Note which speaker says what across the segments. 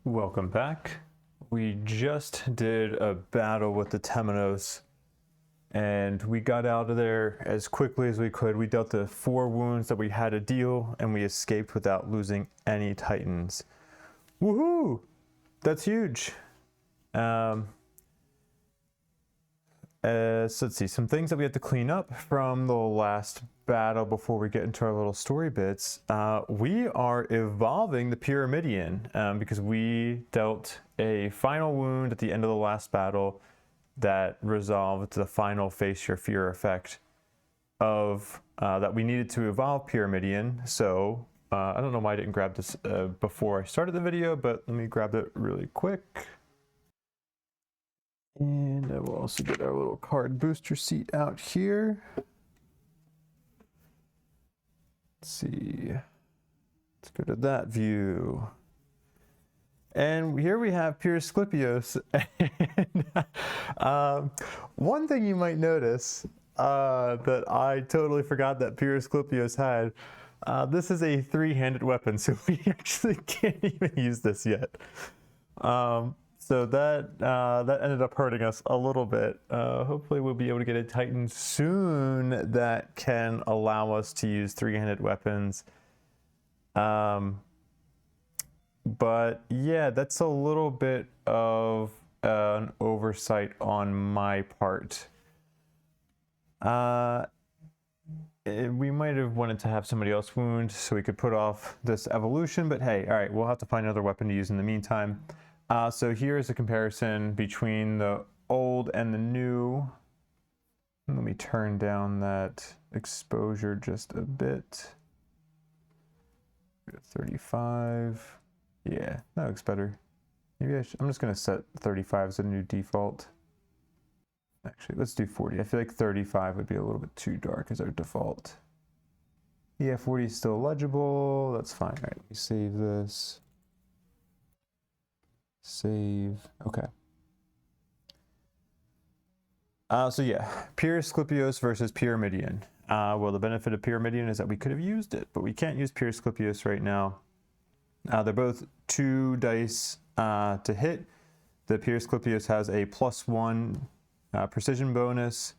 Speaker 1: Welcome back. We just did a battle with the Temenos and we got out of there as quickly as we could. We dealt the 4 wounds that we had to deal and we escaped without losing any titans. Woohoo! That's huge. So let's see, some things that we have to clean up from the last battle before we get into our little story bits. We are evolving the Pyramidion because we dealt a final wound at the end of the last battle that resolved the final Face Your Fear effect of that we needed to evolve Pyramidion. So I don't know why I didn't grab this before I started the video, but let me grab it really quick. And I will also get our little card booster seat out here. Let's see. Let's go to that view. And here we have Pyrsclypios. And, one thing you might notice that I totally forgot that Pyrsclypios had. This is a 3-handed weapon, so we actually can't even use this yet. So that ended up hurting us a little bit. Hopefully we'll be able to get a Titan soon that can allow us to use 3-handed weapons. But yeah, that's a little bit of an oversight on my part. We might have wanted to have somebody else wound so we could put off this evolution, but hey, all right, we'll have to find another weapon to use in the meantime. So here's a comparison between the old and the new. Let me turn down that exposure just a bit. 35. Yeah, that looks better. Maybe I'm just going to set 35 as a new default. Actually, let's do 40. I feel like 35 would be a little bit too dark as our default. Yeah, 40 is still legible. That's fine. All right, let me save this. Save. Okay. So yeah, Pyrsclypios versus Pyramidion. Well, the benefit of Pyramidion is that we could have used it, but we can't use Pyrsclypios right now. They're both 2 dice to hit. The Pyrsclypios has a +1 precision bonus.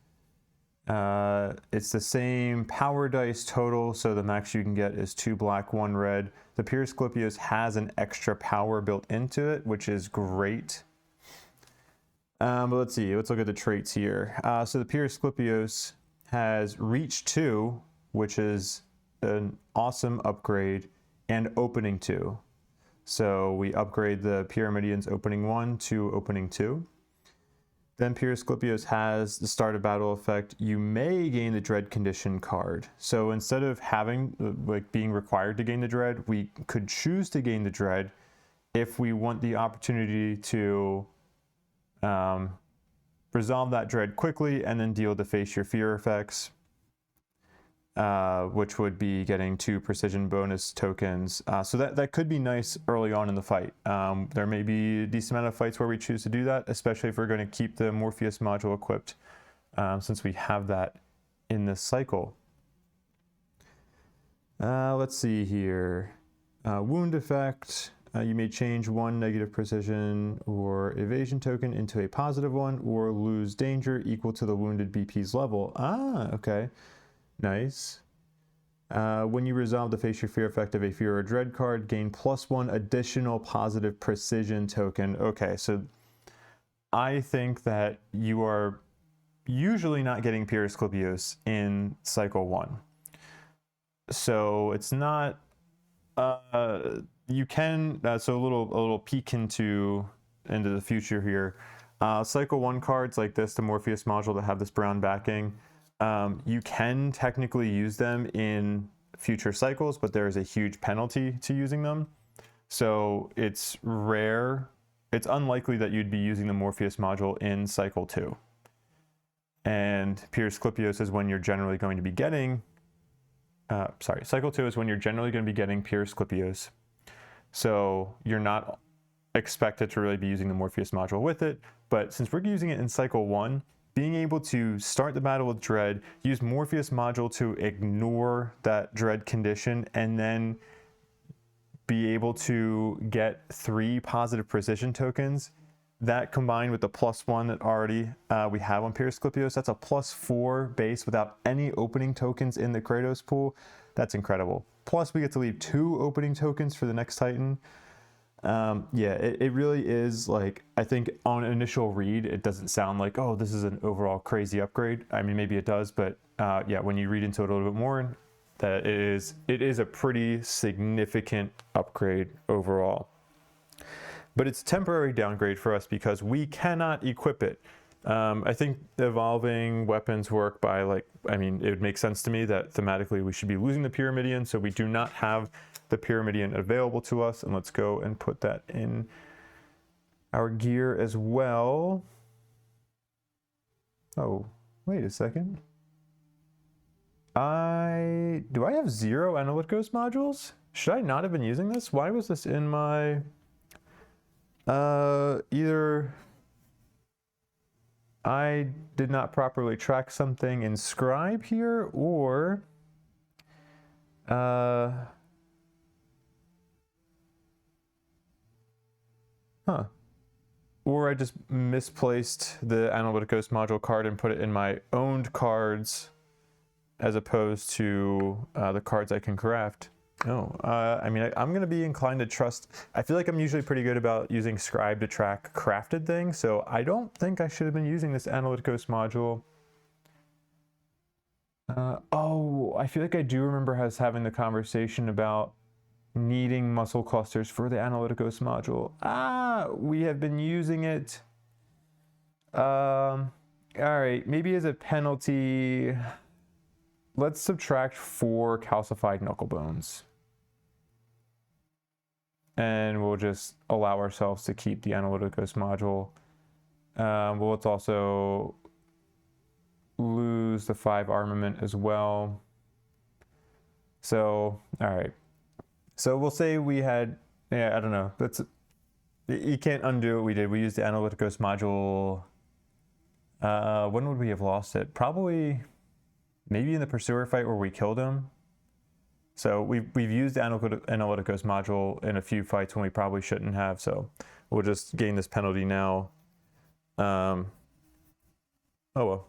Speaker 1: It's the same power dice total, so the max you can get is 2 black, 1 red. The Pyrsclypios has an extra power built into it, which is great. But let's see, let's look at the traits here. So the Pyrsclypios has Reach 2, which is an awesome upgrade, and Opening 2. So we upgrade the Pyramidion's Opening 1 to Opening 2. Then Pyrsclypios has the start of battle effect. You may gain the Dread condition card. So instead of having, being required to gain the Dread, we could choose to gain the Dread if we want the opportunity to resolve that Dread quickly and then deal the Face Your Fear effects, which would be getting 2 precision bonus tokens. So that could be nice early on in the fight. There may be a decent amount of fights where we choose to do that, especially if we're going to keep the Morpheus module equipped, since we have that in this cycle. Let's see here. Wound effect. You may change 1 negative precision or evasion token into a positive one, or lose danger equal to the wounded BP's level. Okay. Nice. When you resolve the Face Your Fear effect of a Fear or Dread card, gain +1 additional positive precision token. Okay, so I think that you are usually not getting Pyrsclypios in cycle 1. So it's not, you can, so a little peek into the future here. Cycle 1 cards like this, the Morpheus module that have this brown backing, you can technically use them in future cycles, but there is a huge penalty to using them. So it's rare. It's unlikely that you'd be using the Morpheus module in cycle 2. And Pyrsclypios is when you're generally going to be getting, cycle 2 is when you're generally going to be getting Pyrsclypios. So you're not expected to really be using the Morpheus module with it, but since we're using it in cycle 1, being able to start the battle with Dread, use Morpheus module to ignore that Dread condition, and then be able to get 3 positive precision tokens. That combined with the +1 that already we have on Pyrsclypios, that's a +4 base without any opening tokens in the Kratos pool. That's incredible. Plus we get to leave 2 opening tokens for the next Titan. Yeah, it really is, like, I think on initial read, it doesn't sound like, oh, this is an overall crazy upgrade. I mean, maybe it does, but yeah, when you read into it a little bit more, that it is a pretty significant upgrade overall. But it's a temporary downgrade for us because we cannot equip it. I think evolving weapons work by, like, I mean, it would make sense to me that thematically we should be losing the Pyramidion, so we do not have the Pyramidion available to us. And let's go and put that in our gear as well. Oh, wait a second. Do I have 0 Analyticos modules? Should I not have been using this? Why was this in my either I did not properly track something in Scribe here, or or I just misplaced the Analyticos module card and put it in my owned cards as opposed to the cards I can craft. Oh, I mean, I'm going to be inclined to trust. I feel like I'm usually pretty good about using Scribe to track crafted things, so I don't think I should have been using this Analyticos module. Oh, I feel like I do remember us having the conversation about needing muscle clusters for the Analyticos module. We have been using it. All right, maybe as a penalty, let's subtract 4 calcified knuckle bones. And we'll just allow ourselves to keep the Analyticos module. Well, let's also lose the 5 armament as well. So, all right. So we'll say we had, yeah, I don't know. You can't undo what we did. We used the Analyticos module. When would we have lost it? Probably maybe in the Pursuer fight where we killed him. So we've used the Analyticos module in a few fights when we probably shouldn't have. So we'll just gain this penalty now. Oh well.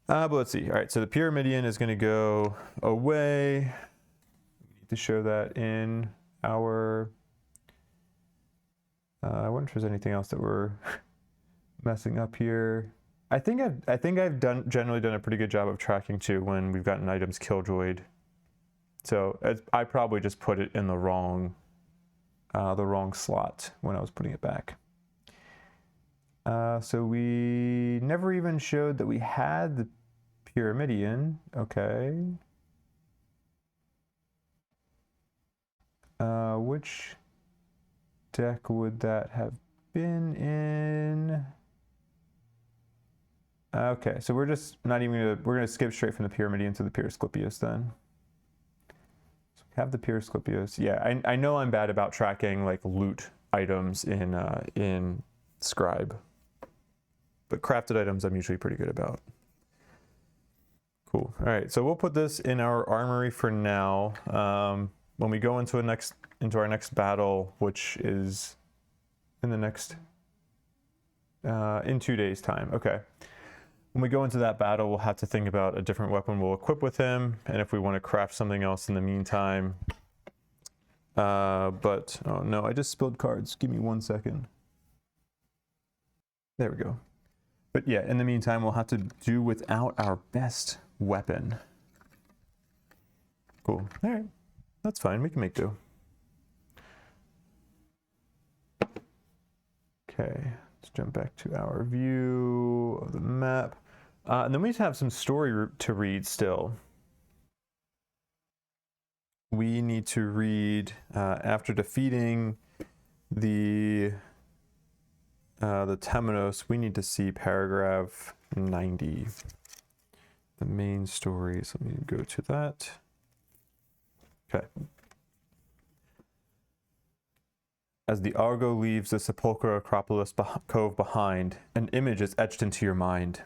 Speaker 1: But let's see. All right, so the Pyramidion is going to go away. We need to show that in our... I wonder if there's anything else that we're messing up here. I think I've generally done a pretty good job of tracking too when we've gotten items killjoyed. So I probably just put it in the wrong slot when I was putting it back. So we never even showed that we had the Pyramidion. Okay. Which deck would that have been in? Okay, so we're just not even we're gonna skip straight from the Pyramidion to the Pyrsclypios then. So we have the Pyrsclypios. Yeah, I know I'm bad about tracking like loot items in Scribe, but crafted items I'm usually pretty good about. Cool. All right, so we'll put this in our armory for now. When we go into our next battle, which is in the next in 2 days' time. Okay. When we go into that battle, we'll have to think about a different weapon we'll equip with him, and if we want to craft something else in the meantime. But oh no, I just spilled cards. Give me 1 second. There we go. But yeah, in the meantime, we'll have to do without our best weapon. Cool. All right. That's fine. We can make do. Okay. Let's jump back to our view of the map. And then we have some story to read still. We need to read, after defeating the Temenos, we need to see paragraph 90. The main stories. Let me go to that. Okay. As the Argo leaves the sepulchral Acropolis cove behind, an image is etched into your mind.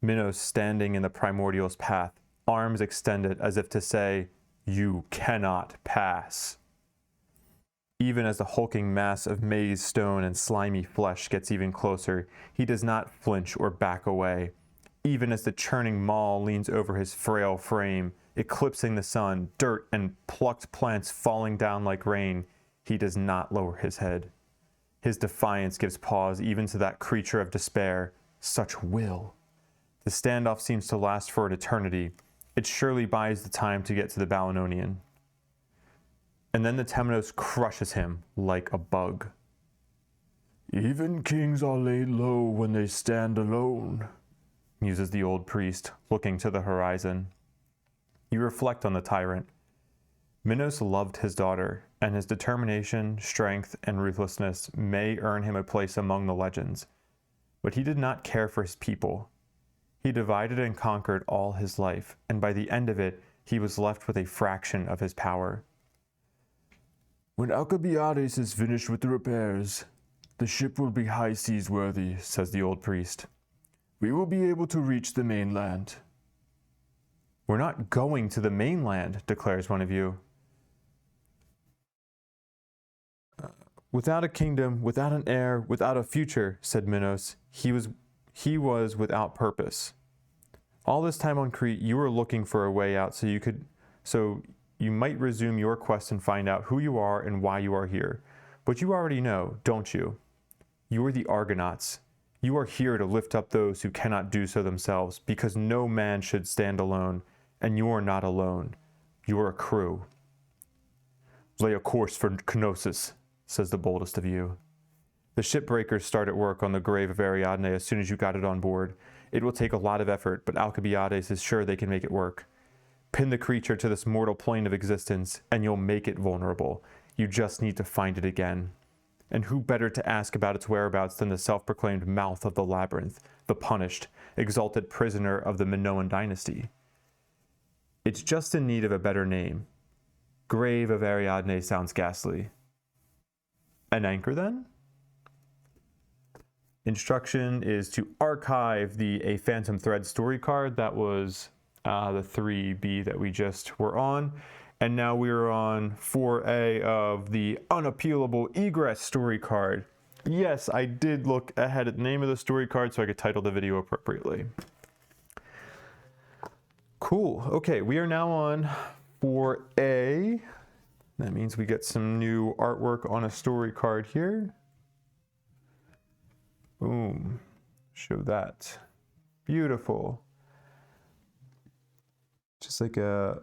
Speaker 1: Minos standing in the primordial's path, arms extended as if to say, "You cannot pass." Even as the hulking mass of maze stone and slimy flesh gets even closer, he does not flinch or back away. Even as the churning maw leans over his frail frame, eclipsing the sun, dirt and plucked plants falling down like rain, he does not lower his head. His defiance gives pause even to that creature of despair. Such will. The standoff seems to last for an eternity. It surely buys the time to get to the Balinonian. And then the Temenos crushes him like a bug. Even kings are laid low when they stand alone, muses the old priest, looking to the horizon. You reflect on the tyrant. Minos loved his daughter, and his determination, strength, and ruthlessness may earn him a place among the legends. But he did not care for his people. He divided and conquered all his life, and by the end of it, he was left with a fraction of his power. When Alcibiades is finished with the repairs, the ship will be high seas worthy, says the old priest. We will be able to reach the mainland. We're not going to the mainland, declares one of you. Without a kingdom, without an heir, without a future, said Minos, he was without purpose. All this time on Crete, you were looking for a way out so you might resume your quest and find out who you are and why you are here. But you already know, don't you? You are the Argonauts. You are here to lift up those who cannot do so themselves, because no man should stand alone, and you are not alone. You are a crew. Lay a course for Knossos, says the boldest of you. The shipbreakers start at work on the grave of Ariadne as soon as you got it on board. It will take a lot of effort, but Alcibiades is sure they can make it work. Pin the creature to this mortal plane of existence, and you'll make it vulnerable. You just need to find it again. And who better to ask about its whereabouts than the self-proclaimed mouth of the Labyrinth, the punished, exalted prisoner of the Minoan dynasty? It's just in need of a better name. Grave of Ariadne sounds ghastly. An anchor, then? Instruction is to archive the A Phantom Thread story card. That was the 3B that we just were on. And now we're on 4A of the Unappealable Egress story card. Yes, I did look ahead at the name of the story card so I could title the video appropriately. Cool. Okay, we are now on 4A. That means we get some new artwork on a story card here. Boom. Show that. Beautiful. Just like it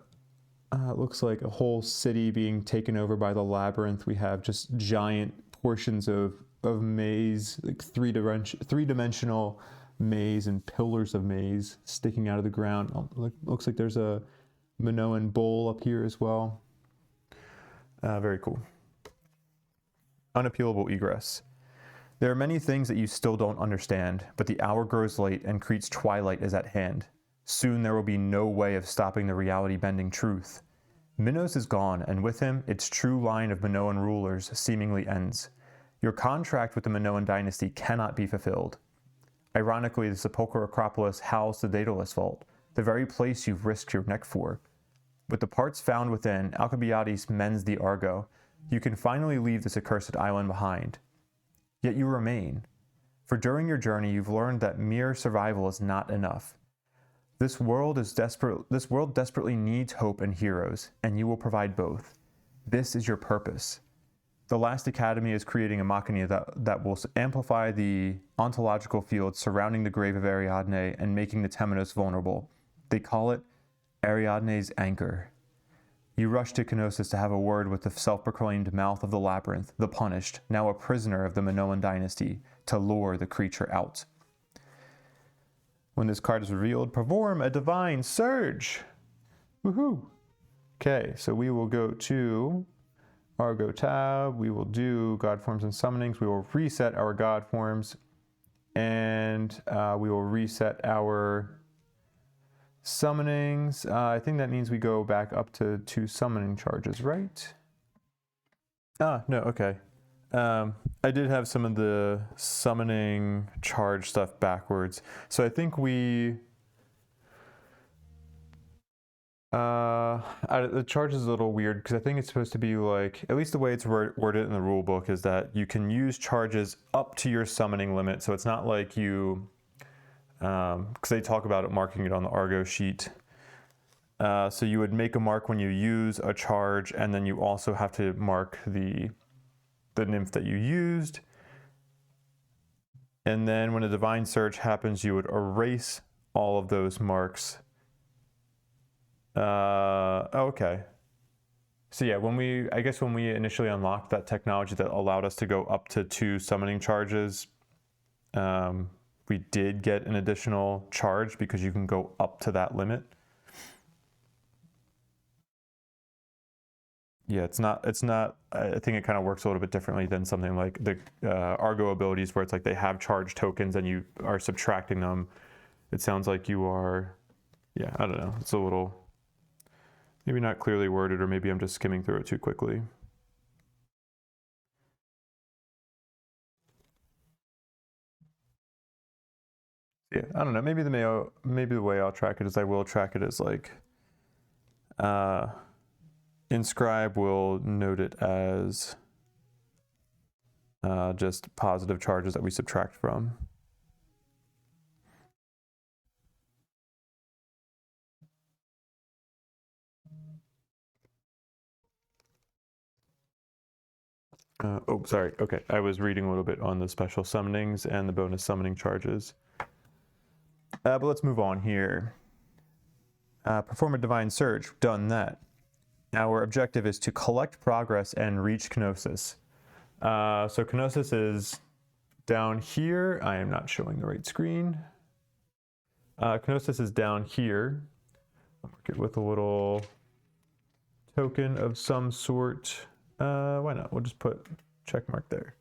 Speaker 1: looks like a whole city being taken over by the labyrinth. We have just giant portions of maze, like three-dimensional maze and pillars of maze sticking out of the ground. Looks like there's a Minoan bowl up here as well. Very cool. Unappealable Egress. There are many things that you still don't understand, but the hour grows late and Crete's twilight is at hand. Soon there will be no way of stopping the reality-bending truth. Minos is gone, and with him, its true line of Minoan rulers seemingly ends. Your contract with the Minoan dynasty cannot be fulfilled. Ironically, the sepulchral Acropolis housed the Daedalus Vault, the very place you've risked your neck for. With the parts found within, Alcibiades mends the Argo. You can finally leave this accursed island behind. Yet you remain. For during your journey, you've learned that mere survival is not enough. This world desperately needs hope and heroes, and you will provide both. This is your purpose. The last academy is creating a machina that will amplify the ontological field surrounding the grave of Ariadne and making the Temenos vulnerable. They call it Ariadne's Anchor. You rush to Knossos to have a word with the self-proclaimed mouth of the Labyrinth, the punished, now a prisoner of the Minoan dynasty, to lure the creature out. When this card is revealed, perform a divine surge. Woohoo! Okay, so we will go to Argo tab. We will do God forms and summonings. We will reset our God forms, and we will reset our summonings. I think that means we go back up to 2 summoning charges, right? No, okay. I did have some of the summoning charge stuff backwards. So I think we The charge is a little weird because I think it's supposed to be like, at least the way it's worded in the rule book is that you can use charges up to your summoning limit. So it's not like you, because they talk about it marking it on the Argo sheet. So you would make a mark when you use a charge, and then you also have to mark the nymph that you used. And then when a divine search happens, you would erase all of those marks. Okay. So yeah, I guess when we initially unlocked that technology that allowed us to go up to 2 summoning charges, we did get an additional charge because you can go up to that limit. Yeah, it's not, I think it kind of works a little bit differently than something like the Argo abilities where it's like they have charge tokens and you are subtracting them. It sounds like you are, yeah, I don't know. It's a little, maybe not clearly worded, or maybe I'm just skimming through it too quickly. Yeah, I don't know. Maybe the way I'll track it is I will track it as like, Inscribe will note it as just positive charges that we subtract from. Oh, sorry. Okay, I was reading a little bit on the special summonings and the bonus summoning charges. But let's move on here. Perform a divine search. Done that. Our objective is to collect progress and reach Kenosis. So Kenosis is down here. I am not showing the right screen. Kenosis is down here. I'll mark it with a little token of some sort. Why not? We'll just put check mark there.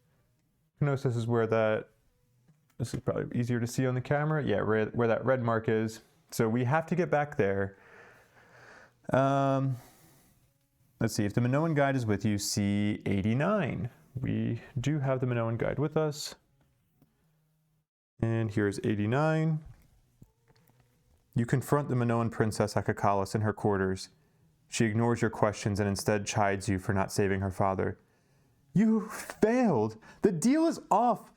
Speaker 1: Kenosis is where this is probably easier to see on the camera. Yeah, where that red mark is. So we have to get back there. Let's see, if the Minoan guide is with you, see 89. We do have the Minoan guide with us. And here's 89. You confront the Minoan princess Akakalis in her quarters. She ignores your questions and instead chides you for not saving her father. You failed! The deal is off!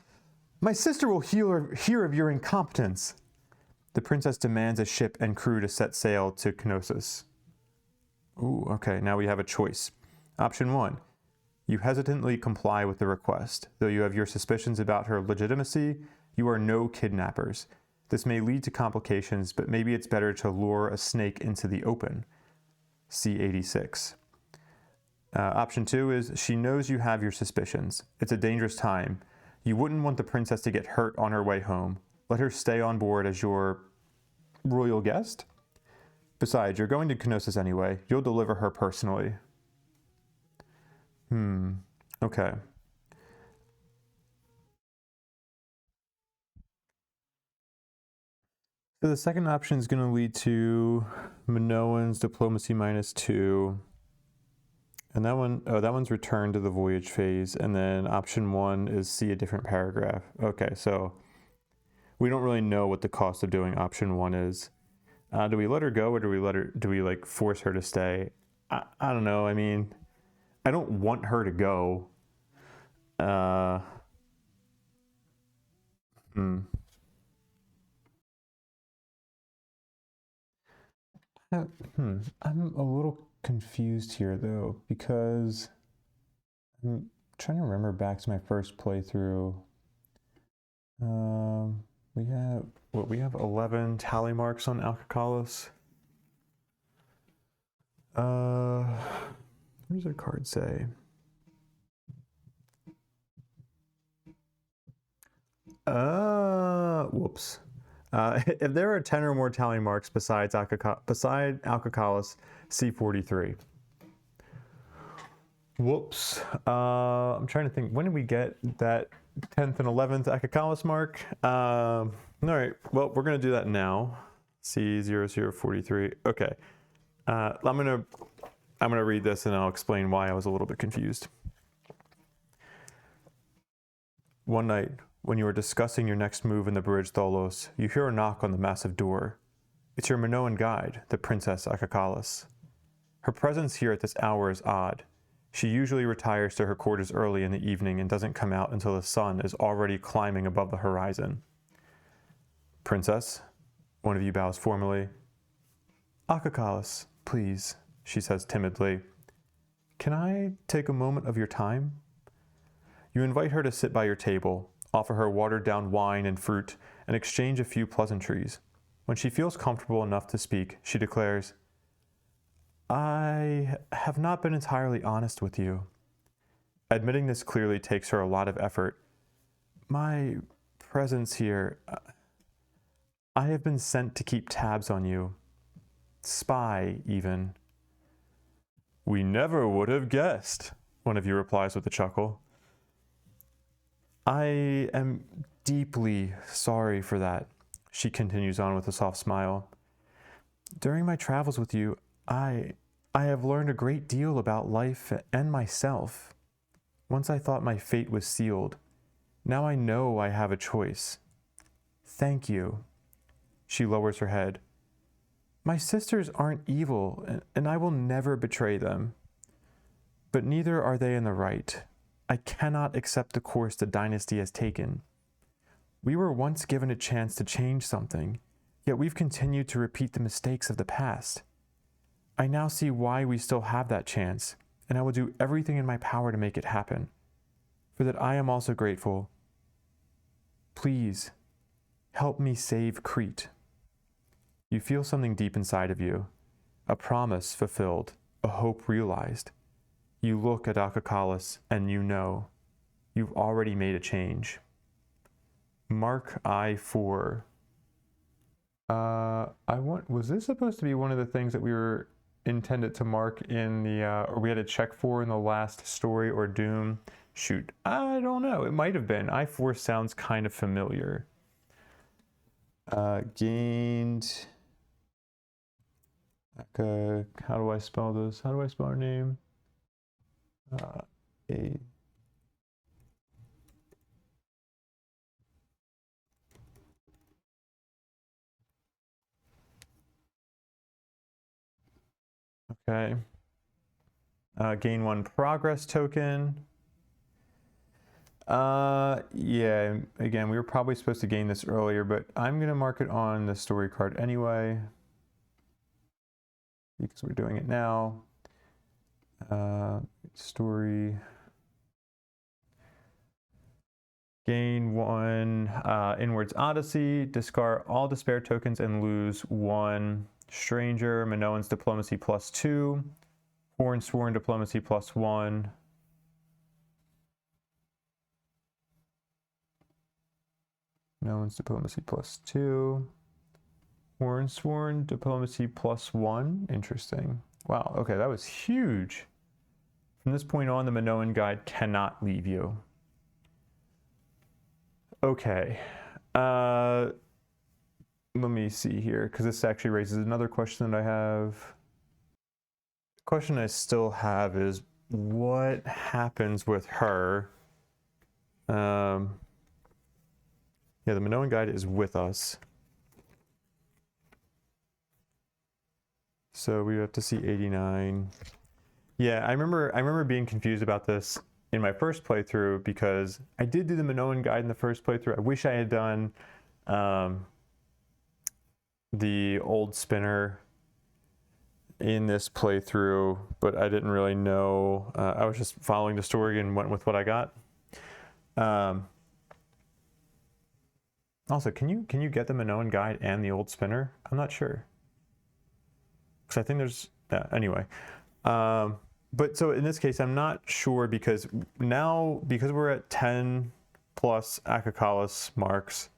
Speaker 1: My sister will hear of your incompetence. The princess demands a ship and crew to set sail to Kenosis. Ooh, okay, now we have a choice. Option 1. You hesitantly comply with the request. Though you have your suspicions about her legitimacy, you are no kidnappers. This may lead to complications, but maybe it's better to lure a snake into the open. C86. Option 2 is she knows you have your suspicions. It's a dangerous time. You wouldn't want the princess to get hurt on her way home. Let her stay on board as your royal guest. Besides, you're going to Kenosis anyway. You'll deliver her personally. Okay. So the second option is going to lead to Minoan's diplomacy -2. And that one's return to the voyage phase. And then option 1 is see a different paragraph. Okay, so we don't really know what the cost of doing option 1 is. Do we let her go, or do we like force her to stay? I don't know. I mean, I don't want her to go. I'm a little confused here though, because I'm trying to remember back to my first playthrough. We have 11 tally marks on Alkakalis. What does our card say? Whoops. If there are 10 or more tally marks beside Alkakalis, C43. Whoops. I'm trying to think, when did we get that 10th and 11th Akakalis mark? All right, well, we're going to do that now. C0043. Okay. I'm gonna read this and I'll explain why I was a little bit confused. One night, when you are discussing your next move in the bridge Thalos, you hear a knock on the massive door. It's your Minoan guide, the Princess Akakalis. Her presence here at this hour is odd. She usually retires to her quarters early in the evening and doesn't come out until the sun is already climbing above the horizon. Princess, one of you bows formally. Akakalis, please, she says timidly. Can I take a moment of your time? You invite her to sit by your table, offer her watered-down wine and fruit, and exchange a few pleasantries. When she feels comfortable enough to speak, she declares, I have not been entirely honest with you. Admitting this clearly takes her a lot of effort. My presence here, I have been sent to keep tabs on you. Spy, even. We never would have guessed, one of you replies with a chuckle. I am deeply sorry for that, she continues on with a soft smile. During my travels with you, I have learned a great deal about life and myself. Once I thought my fate was sealed. Now I know I have a choice. Thank you. She lowers her head. My sisters aren't evil, and I will never betray them. But neither are they in the right. I cannot accept the course the dynasty has taken. We were once given a chance to change something, yet we've continued to repeat the mistakes of the past. I now see why we still have that chance, and I will do everything in my power to make it happen. For that I am also grateful. Please, help me save Crete. You feel something deep inside of you, a promise fulfilled, a hope realized. You look at Akakalis and you know, you've already made a change. Mark I-4. Was this supposed to be one of the things that we were intended to mark in the, or we had to check for in the last story or doom? Shoot, I don't know. It might have been. I-4 sounds kind of familiar. Gained. How do I spell this? How do I spell her name? Okay. Gain 1 progress token. Yeah, again, we were probably supposed to gain this earlier, but I'm going to mark it on the story card anyway, because we're doing it now. Story. Gain 1 Inwards Odyssey, discard all despair tokens and lose 1 Stranger, Minoan's Diplomacy +2, Hornsworn Diplomacy +1. Minoan's Diplomacy +2, Hornsworn Diplomacy +1. Interesting. Wow, okay, that was huge. From this point on, the Minoan guide cannot leave you. Okay. Let me see here, because this actually raises another question that I have. The question I still have is, what happens with her? Yeah, the Minoan guide is with us. So we have to see 89. Yeah, I remember being confused about this in my first playthrough, because I did do the Minoan guide in the first playthrough. I wish I had done the old spinner in this playthrough, but I didn't really know. I was just following the story and went with what I got. Also, can you get the Minoan guide and the old spinner? I'm not sure, because I think there's anyway. But so in this case, I'm not sure, because we're at 10 plus Akakalis marks.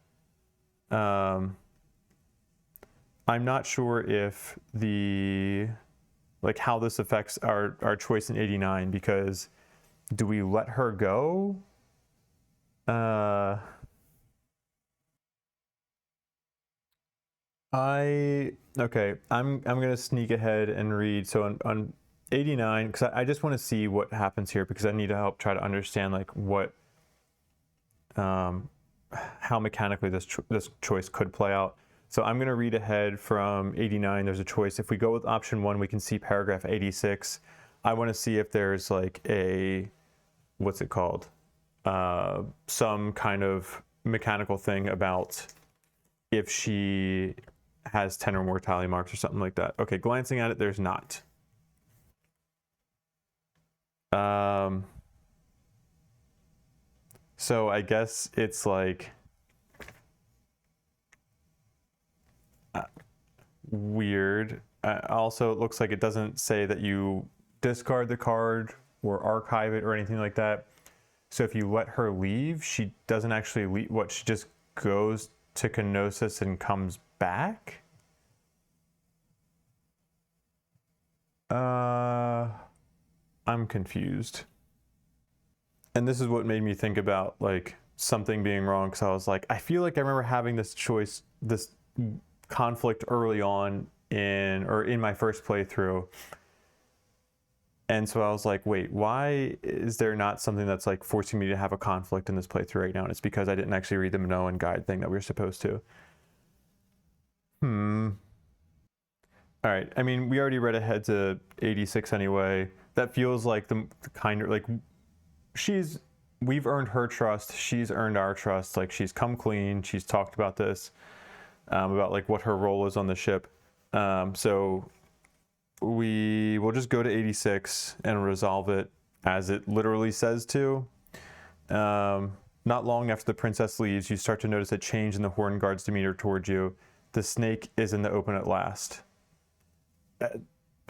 Speaker 1: I'm not sure if how this affects our choice in 89, because do we let her go? Okay, I'm gonna sneak ahead and read. So on 89, because I just want to see what happens here, because I need to help try to understand what how mechanically this choice could play out. So I'm going to read ahead from 89. There's a choice. If we go with option 1, we can see paragraph 86. I want to see if there's like a, what's it called? Some kind of mechanical thing about if she has 10 or more tally marks or something like that. Okay, glancing at it, there's not. So I guess it's like weird. Also, it looks like it doesn't say that you discard the card or archive it or anything like that. So if you let her leave, she doesn't actually leave. What, she just goes to Kenosis and comes back? I'm confused. And this is what made me think about like something being wrong, because I was like, I feel like I remember having this choice, this conflict early on in my first playthrough. And so I was like, wait, why is there not something that's like forcing me to have a conflict in this playthrough right now? And it's because I didn't actually read the Minoan guide thing that we were supposed to. All right. I mean, we already read ahead to 86 anyway. That feels like the kind of like we've earned her trust. She's earned our trust. Like, she's come clean. She's talked about this, about like what her role is on the ship. So we will just go to 86 and resolve it as it literally says to. Not long after the princess leaves, you start to notice a change in the Horn Guard's demeanor towards you. The snake is in the open at last.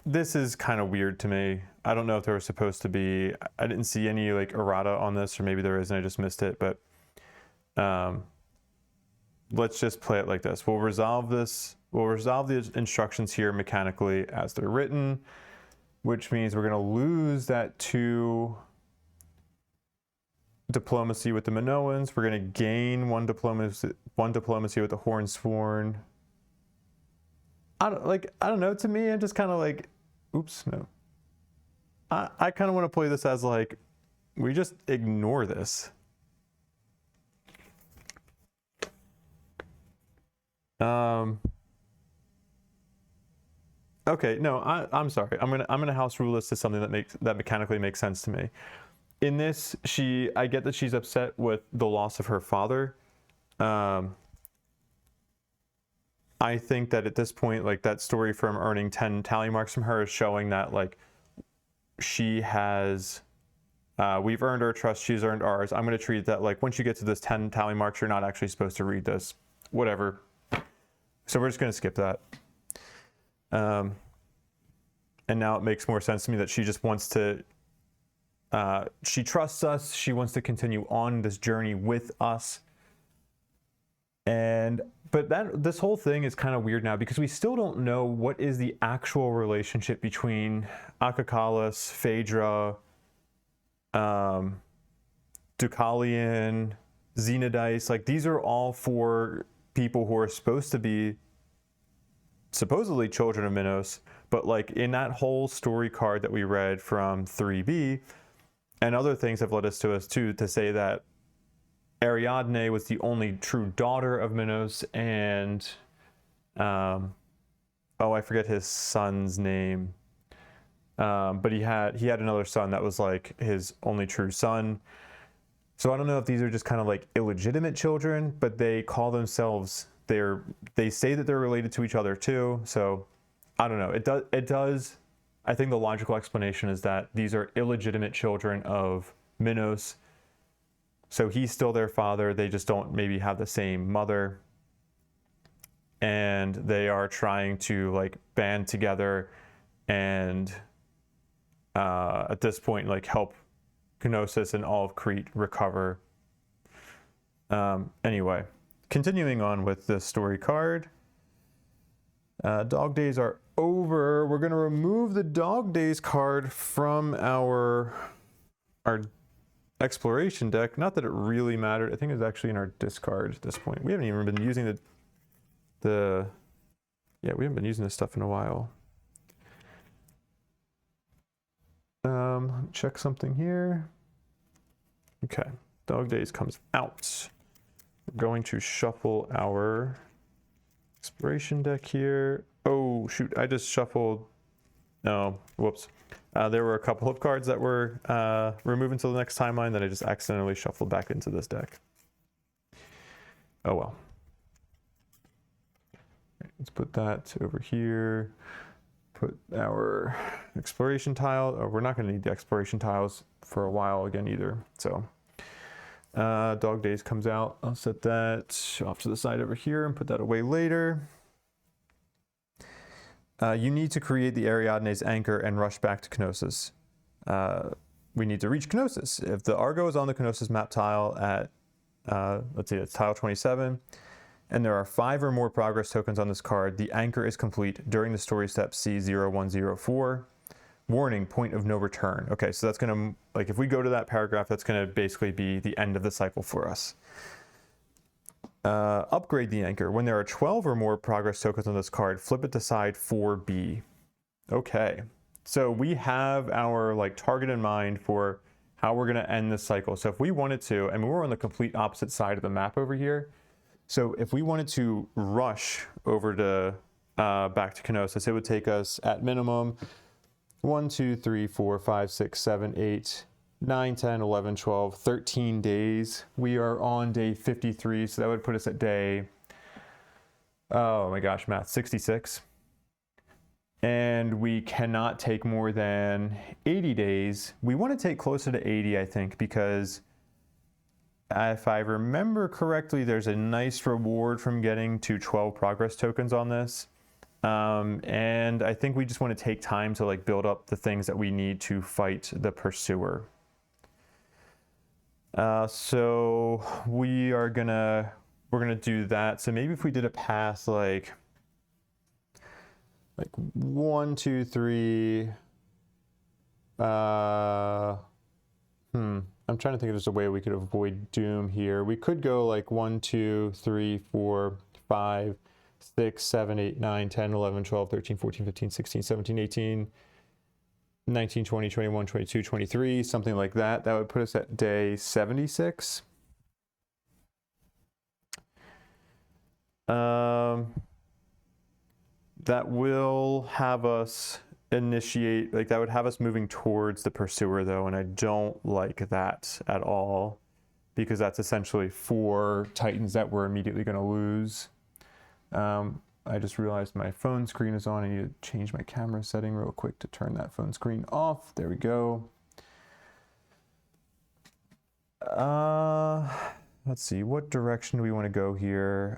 Speaker 1: This is kind of weird to me. I don't know if there was supposed to be, I didn't see any like errata on this, or maybe there is and I just missed it, but let's just play it like this. We'll resolve this. We'll resolve the instructions here mechanically as they're written, which means we're going to lose that 2 diplomacy with the Minoans. We're going to gain 1 diplomacy with the Hornsworn. I don't know. To me, I'm just kind of like, oops, no. I kind of want to play this as like, we just ignore this. Okay, no, I'm sorry. I'm gonna house rule this to something that mechanically makes sense to me. In this, I get that she's upset with the loss of her father. I think that at this point, like, that story from earning 10 tally marks from her is showing that like she has, we've earned her trust, she's earned ours. I'm gonna treat that like once you get to this 10 tally marks, you're not actually supposed to read this, whatever. So we're just gonna skip that. And now it makes more sense to me that she just wants to, she trusts us, she wants to continue on this journey with us. But this whole thing is kind of weird now, because we still don't know what is the actual relationship between Akakalis, Phaedra, Deucalion, Xenodice. Like, these are all 4 people who are supposed to be supposedly children of Minos, but like in that whole story card that we read from 3B and other things have led us to say that Ariadne was the only true daughter of Minos, and I forget his son's name, but he had another son that was like his only true son. So I don't know if these are just kind of like illegitimate children, but they call themselves, they say that they're related to each other too. So I don't know. It does. I think the logical explanation is that these are illegitimate children of Minos. So he's still their father. They just don't maybe have the same mother. And they are trying to like band together and at this point like help Kenosis and all of Crete recover. Anyway, continuing on with this story card. Dog days are over. We're going to remove the dog days card from our exploration deck. Not that it really mattered. I think it's actually in our discard at this point. We haven't even been using we haven't been using this stuff in a while. Check something here. Okay, dog days comes out. We're going to shuffle our Exploration deck here. Oh, shoot, I just shuffled. No, whoops. There were a couple of cards that were removed until the next timeline that I just accidentally shuffled back into this deck. Oh well. Let's put that over here. Put our exploration tile. Oh, we're not going to need the exploration tiles for a while again either. So Dog Days comes out. I'll set that off to the side over here and put that away later. You need to create the Ariadne's anchor and rush back to Knossos. We need to reach Knossos. If the Argo is on the Knossos map tile at, let's see, it's tile 27, and there are 5 or more progress tokens on this card, the anchor is complete during the story step C0104. Warning, point of no return. Okay, so that's gonna, like, if we go to that paragraph, that's gonna basically be the end of the cycle for us. Upgrade the anchor. When there are 12 or more progress tokens on this card, flip it to side 4B. Okay, so we have our like target in mind for how we're gonna end this cycle. So if we wanted to, I mean, we're on the complete opposite side of the map over here. So if we wanted to rush over to back to Knossos, it would take us at minimum 1, 2, 3, 4, 5, 6, 7, 8, 9, 10, 11, 12, 13 days. We are on day 53, so that would put us at day, oh my gosh, math, 66. And we cannot take more than 80 days. We want to take closer to 80, I think, because if I remember correctly, there's a nice reward from getting to 12 progress tokens on this. And I think we just want to take time to like build up the things that we need to fight the pursuer. So we're gonna do that. So maybe if we did a path like 1, 2, 3, I'm trying to think if there's a way we could avoid doom here. We could go like 1, 2, 3, 4, 5, 6, 7, 8, 9, 10, 11, 12, 13, 14, 15, 16, 17, 18, 19, 20, 21, 22, 23, something like that. That would put us at day 76. That will have us initiate, like that would have us moving towards the pursuer though, and I don't like that at all because that's essentially 4 titans that we're immediately going to lose. I just realized my phone screen is on. I need to change my camera setting real quick to turn that phone screen off. There we go. Let's see, what direction do we want to go here?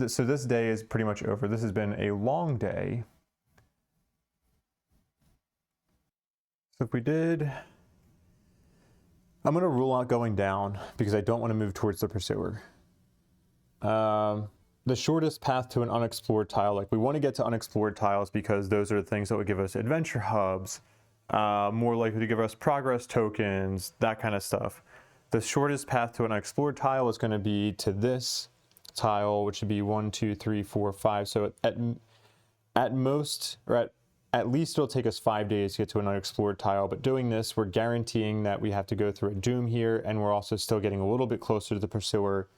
Speaker 1: So this day is pretty much over. This has been a long day. So if we did, I'm going to rule out going down because I don't want to move towards the pursuer. The shortest path to an unexplored tile, like we want to get to unexplored tiles because those are the things that would give us adventure hubs, more likely to give us progress tokens, that kind of stuff. The shortest path to an unexplored tile is going to be to this tile, which would be 1, 2, 3, 4, 5. So at most, or at least it'll take us 5 days to get to an unexplored tile. But doing this, we're guaranteeing that we have to go through a doom here, and we're also still getting a little bit closer to the pursuer.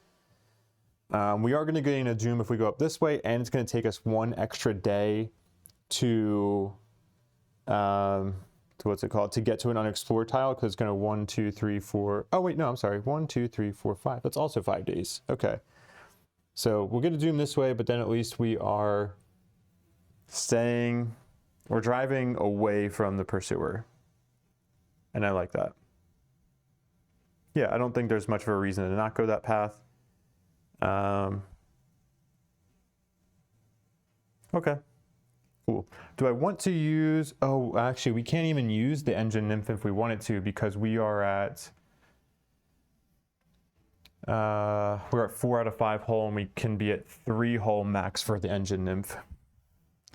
Speaker 1: We are going to gain a doom if we go up this way, and it's going to take us 1 extra day to what's it called, to get to an unexplored tile, because it's going to 1, 2, 3, 4. Oh wait, no, I'm sorry. 1, 2, 3, 4, 5. That's also 5 days. Okay. So we'll get a doom this way, but then at least we are we're driving away from the pursuer. And I like that. Yeah, I don't think there's much of a reason to not go that path. Okay, cool. Do I want to use, oh, actually we can't even use the engine nymph if we wanted to, because we are at, we're at 4 out of 5 hull, and we can be at 3 hull max for the engine nymph,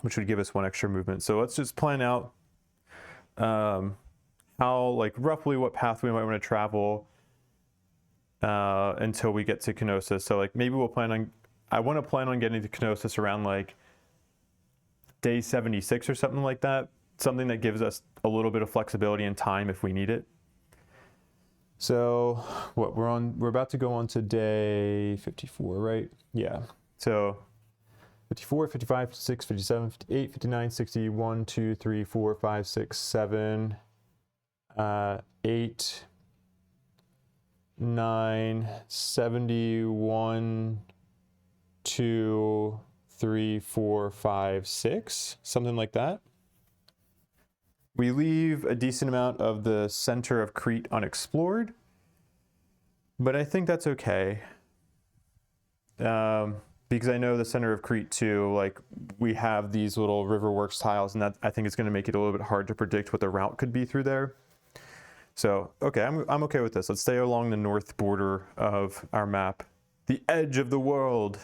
Speaker 1: which would give us 1 extra movement. So let's just plan out how, like, roughly what path we might want to travel until we get to Knossos. So like maybe we'll plan on, I want to plan on getting to Knossos around like day 76 or something like that. Something that gives us a little bit of flexibility and time if we need it. So what we're about to go on to day 54, right? Yeah. So 54, 55, 56, 57, 58, 59, 60, 1, 2, 3, 4, 5, 6, 7, 8, 9, 71, 2, 3, 4, 5, 6, something like that. We leave a decent amount of the center of Crete unexplored, but I think that's okay. Because I know the center of Crete too, like we have these little riverworks tiles, and that I think is going to make it a little bit hard to predict what the route could be through there. So, okay, I'm okay with this. Let's stay along the north border of our map, the edge of the world.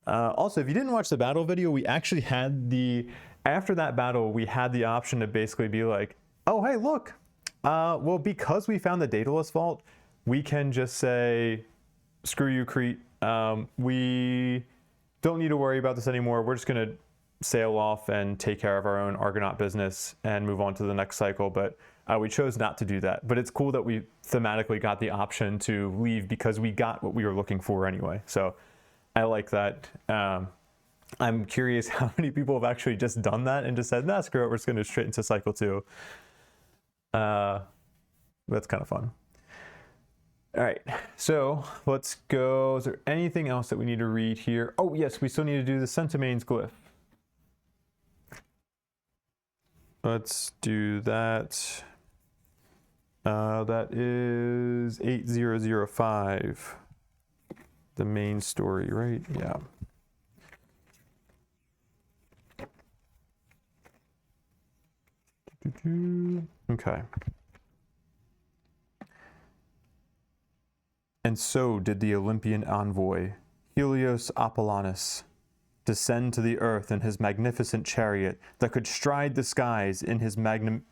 Speaker 1: Also, if you didn't watch the battle video, we actually had after that battle, we had the option to basically be like, oh, hey, look, well, because we found the Daedalus Vault, we can just say, screw you, Crete. We don't need to worry about this anymore. We're just going to sail off and take care of our own Argonaut business and move on to the next cycle. But we chose not to do that. But it's cool that we thematically got the option to leave because we got what we were looking for anyway. So I like that. I'm curious how many people have actually just done that and just said, nah, screw it, we're just going to straight into cycle 2. That's kind of fun. All right, so let's go. Is there anything else that we need to read here? Oh, yes, we still need to do the Centimanes glyph. Let's do that. That is 8005. The main story, right? Yeah. Okay. And so did the Olympian envoy, Helios Apollonus, descend to the earth in his magnificent chariot that could stride the skies in his magnanimity.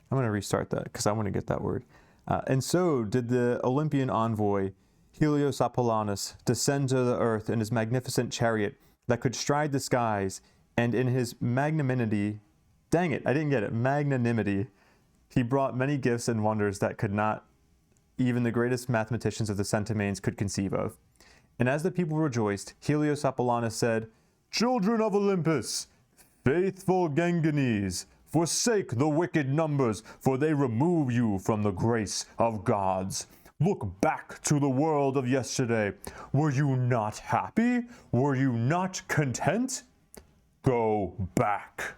Speaker 1: I'm going to restart that because I want to get that word. And so did the Olympian envoy, Helios Apollonus, descend to the earth in his magnificent chariot that could stride the skies, and in his magnanimity, dang it, I didn't get it, magnanimity, he brought many gifts and wonders that could not even the greatest mathematicians of the Centimanes could conceive of. And as the people rejoiced, Helios Apollonus said, "Children of Olympus, faithful Ganganese, forsake the wicked numbers, for they remove you from the grace of gods. Look back to the world of yesterday. Were you not happy? Were you not content? Go back."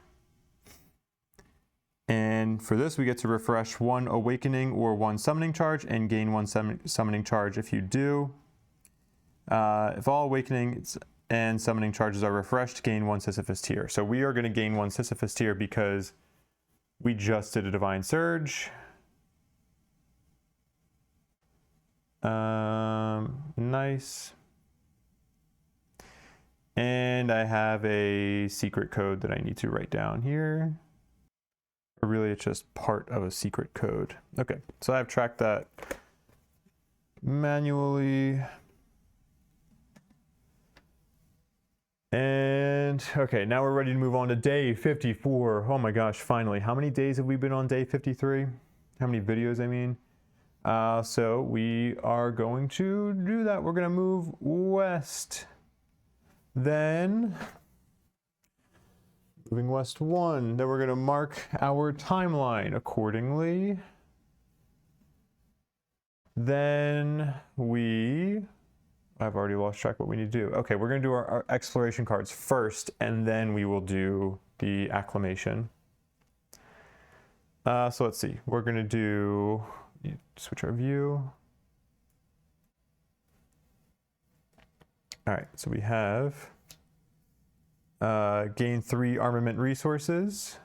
Speaker 1: And for this, we get to refresh 1 awakening or 1 summoning charge and gain 1 summoning charge if you do. If all awakenings and summoning charges are refreshed, gain 1 Sisyphus tier. So we are going to gain 1 Sisyphus tier because we just did a Divine Surge. Nice. And I have a secret code that I need to write down here. Or really, it's just part of a secret code. Okay, so I've tracked that manually. And okay, now we're ready to move on to day 54. Oh my gosh, finally. How many days have we been on day 53? How many videos, I mean? So we are going to do that. We're going to move west. Then, moving west 1. Then we're going to mark our timeline accordingly. Then I've already lost track what we need to do. Okay, we're going to do our exploration cards first, and then we will do the acclamation. So let's see. We're going to do, switch our view. All right, so we have gain 3 armament resources.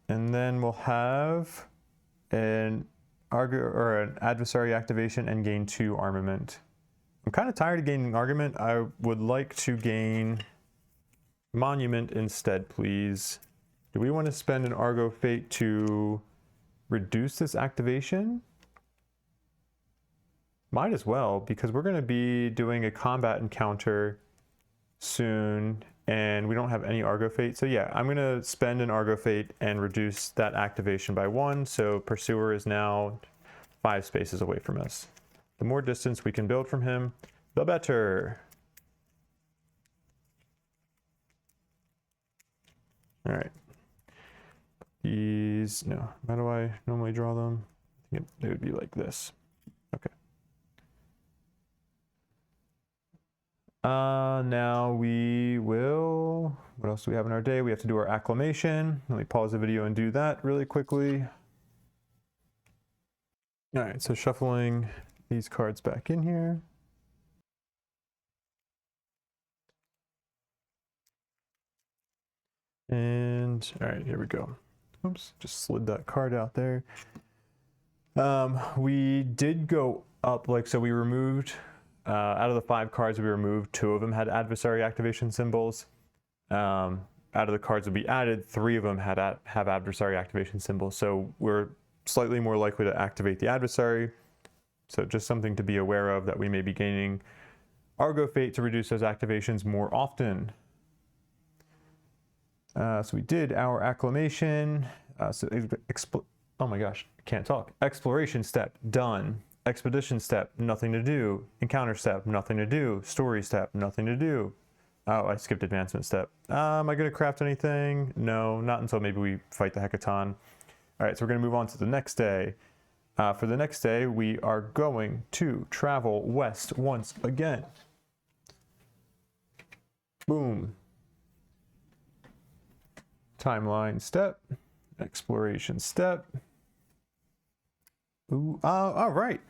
Speaker 1: And then we'll have an Argo or an adversary activation and gain 2 armament. I'm kind of tired of gaining armament. I would like to gain monument instead, please. Do we want to spend an Argo fate to reduce this activation? Might as well, because we're going to be doing a combat encounter soon, and we don't have any Argo Fate. So yeah, I'm gonna spend an Argo Fate and reduce that activation by 1. So Pursuer is now 5 spaces away from us. The more distance we can build from him, the better. All right. These, no, how do I normally draw them? I think they would be like this. Okay. Now we will, what else do we have in our day? We have to do our acclamation. Let me pause the video and do that really quickly. All right, so shuffling these cards back in here. And all right, here we go. Oops, just slid that card out there. We did go up, like, so we removed, out of the 5 cards we removed, 2 of them had adversary activation symbols. Out of the cards that we added, 3 of them have adversary activation symbols. So we're slightly more likely to activate the adversary. So just something to be aware of, that we may be gaining Argo Fate to reduce those activations more often. So we did our acclamation. Oh my gosh, I can't talk. Exploration step, done. Expedition step, nothing to do. Encounter step, nothing to do. Story step, nothing to do. Oh, I skipped advancement step. Am I going to craft anything? No, not until maybe we fight the Hecaton. All right, so we're going to move on to the next day. For the next day, we are going to travel west once again. Boom. Timeline step, exploration step. Ooh, all right.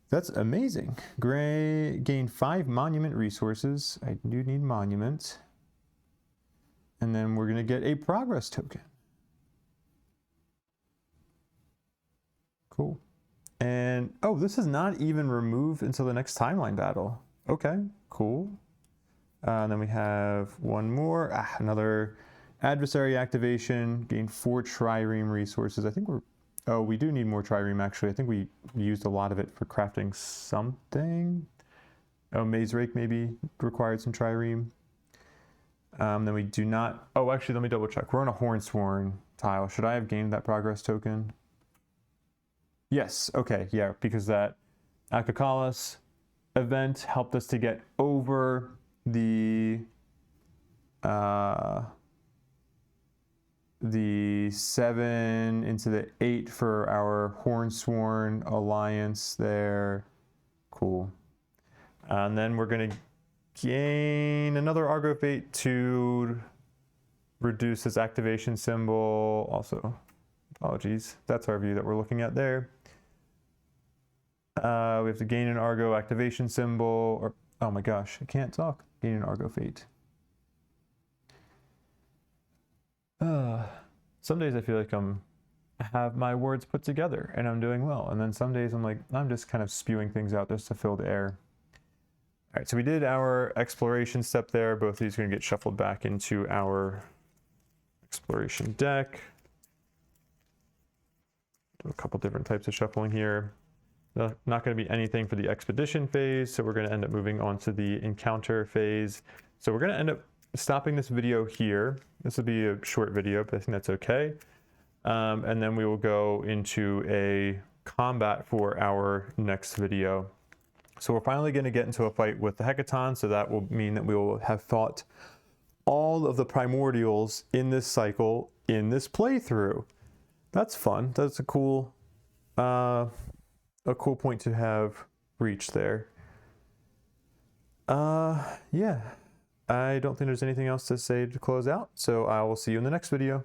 Speaker 1: That's amazing. Gain 5 monument resources. I do need monument. And then we're going to get a progress token. Cool. And, oh, this is not even removed until the next timeline battle. Okay, cool. And then we have one more, another adversary activation, gain 4 trireme resources. I think we do need more trireme actually. I think we used a lot of it for crafting something. Oh, Maze Rake maybe required some trireme. Then we do not, oh, actually, let me double check. We're on a Hornsworn tile. Should I have gained that progress token? Yes, okay, yeah, because that Akakalis event helped us to get over the 7 into the 8 for our Hornsworn alliance there. Cool. And then we're going to gain another Argo Fate to reduce this activation symbol. Also, apologies, that's our view that we're looking at there. We have to gain an Argo activation symbol, or, oh my gosh, I can't talk. Gain an Argo Fate. Some days I feel like I have my words put together and I'm doing well. And then some days I'm like, I'm just kind of spewing things out just to fill the air. All right, so we did our exploration step there. Both of these are going to get shuffled back into our exploration deck. Do a couple different types of shuffling here. Not going to be anything for the expedition phase, so we're going to end up moving on to the encounter phase. So we're going to end up stopping this video here. This will be a short video, but I think that's okay. And then we will go into a combat for our next video. So we're finally going to get into a fight with the Hecaton, so that will mean that we will have fought all of the primordials in this cycle in this playthrough. That's fun. That's a cool point to have reached there. Yeah, I don't think there's anything else to say to close out, so I will see you in the next video.